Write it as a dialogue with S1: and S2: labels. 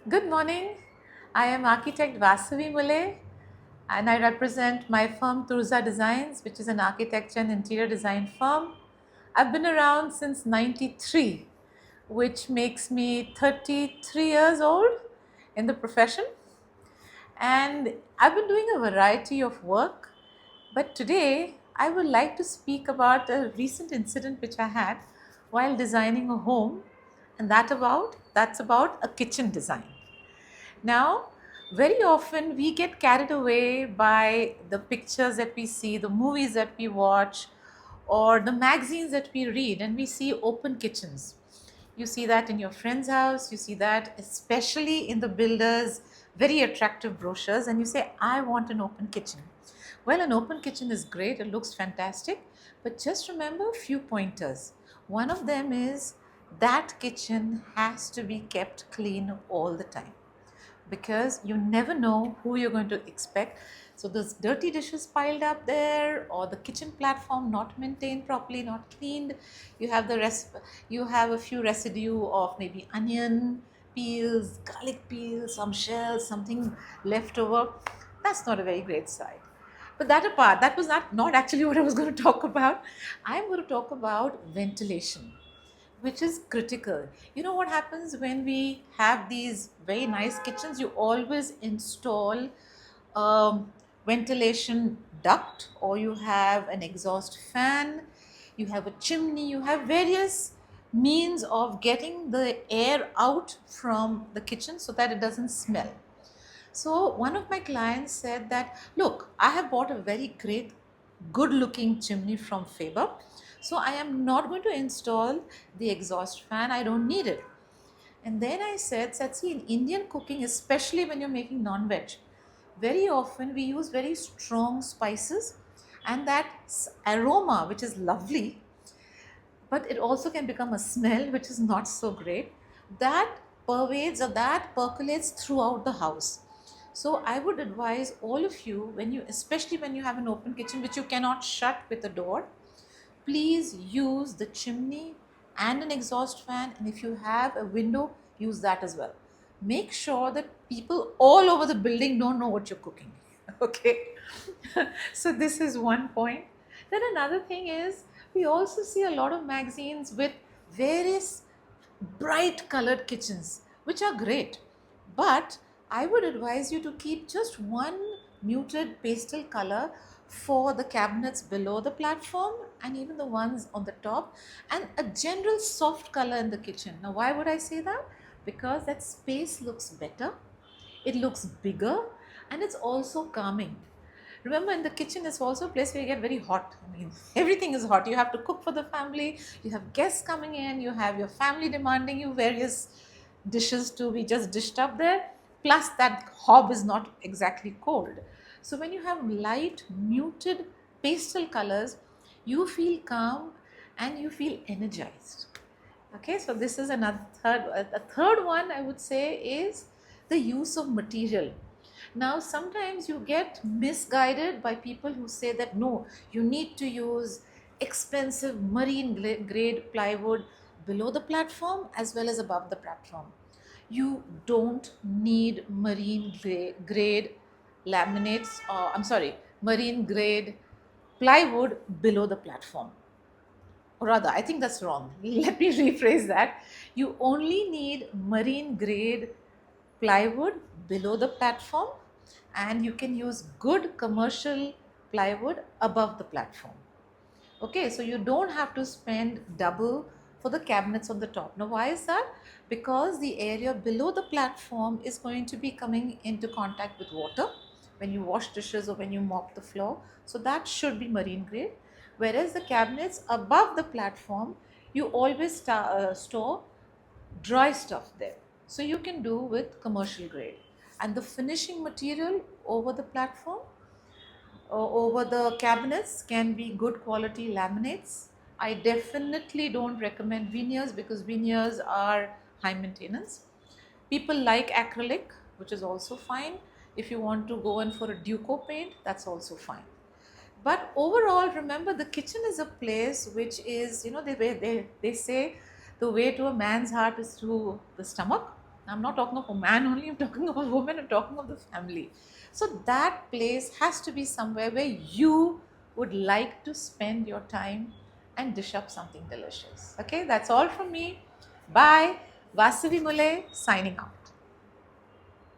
S1: Good morning. I am architect Vasavi Mule and I represent my firm Turza Designs, which is an architecture and interior design firm. I've been around since 93, which makes me 33 years old in the profession. And I've been doing a variety of work, but today I would like to speak about a recent incident which I had while designing a home, and that's about a kitchen design. Now, very often we get carried away by the pictures that we see, the movies that we watch, or the magazines that we read, and we see open kitchens. You see that in your friend's house, you see that especially in the builders' very attractive brochures, and you say, I want an open kitchen. Well, an open kitchen is great, it looks fantastic, but just remember a few pointers. One of them is that kitchen has to be kept clean all the time because you never know who you're going to expect. So those dirty dishes piled up there, or the kitchen platform not maintained properly, not cleaned. You have you have a few residue of maybe onion peels, garlic peels, some shells, something left over. That's not a very great sight. But that apart, that was not actually what I was going to talk about. I'm going to talk about ventilation, which is critical. You know what happens when we have these very nice kitchens? You always install ventilation duct, or you have an exhaust fan, you have a chimney, you have various means of getting the air out from the kitchen so that it doesn't smell. So one of my clients said that, look, I have bought a very great, good looking chimney from Faber. So I am not going to install the exhaust fan. I don't need it. And then I said, see, in Indian cooking, especially when you're making non-veg, very often we use very strong spices, and that aroma, which is lovely, but it also can become a smell which is not so great, that pervades or that percolates throughout the house. So I would advise all of you, when you, especially when you have an open kitchen which you cannot shut with a door, please use the chimney and an exhaust fan, and if you have a window, use that as well. Make sure that people all over the building don't know what you're cooking. Okay. So this is one point. Then another thing is, we also see a lot of magazines with various bright colored kitchens, which are great, but I would advise you to keep just one muted pastel color for the cabinets below the platform and even the ones on the top, and a general soft color in the kitchen. Now, why would I say that? Because that space looks better, it looks bigger, and it's also calming. Remember, in the kitchen is also a place where you get very hot. I mean, everything is hot. You have to cook for the family, you have guests coming in, you have your family demanding you various dishes to be just dished up there. Plus, that hob is not exactly cold. So, when you have light, muted pastel colors, you feel calm and you feel energized. Okay, so this is another third. A third one I would say is the use of material. Now, sometimes you get misguided by people who say that no, you need to use expensive marine grade plywood below the platform as well as above the platform. You don't need marine grade laminates, or I'm sorry, marine grade plywood below the platform. Or rather, I think that's wrong. Let me rephrase that. You only need marine grade plywood below the platform, and you can use good commercial plywood above the platform. Okay, so you don't have to spend double for the cabinets on the top. Now, why is that? Because the area below the platform is going to be coming into contact with water when you wash dishes or when you mop the floor. So that should be marine grade. Whereas the cabinets above the platform, you always store dry stuff there. So you can do with commercial grade. And the finishing material over the platform, over the cabinets, can be good quality laminates. I definitely don't recommend veneers because veneers are high maintenance. People like acrylic, which is also fine. If you want to go in for a Duco paint, that's also fine. But overall, remember, the kitchen is a place which is, they say the way to a man's heart is through the stomach. I'm not talking of a man only, I'm talking of a woman, I'm talking of the family. So that place has to be somewhere where you would like to spend your time and dish up something delicious. Okay, that's all from me. Bye. Vasavi Mule signing out.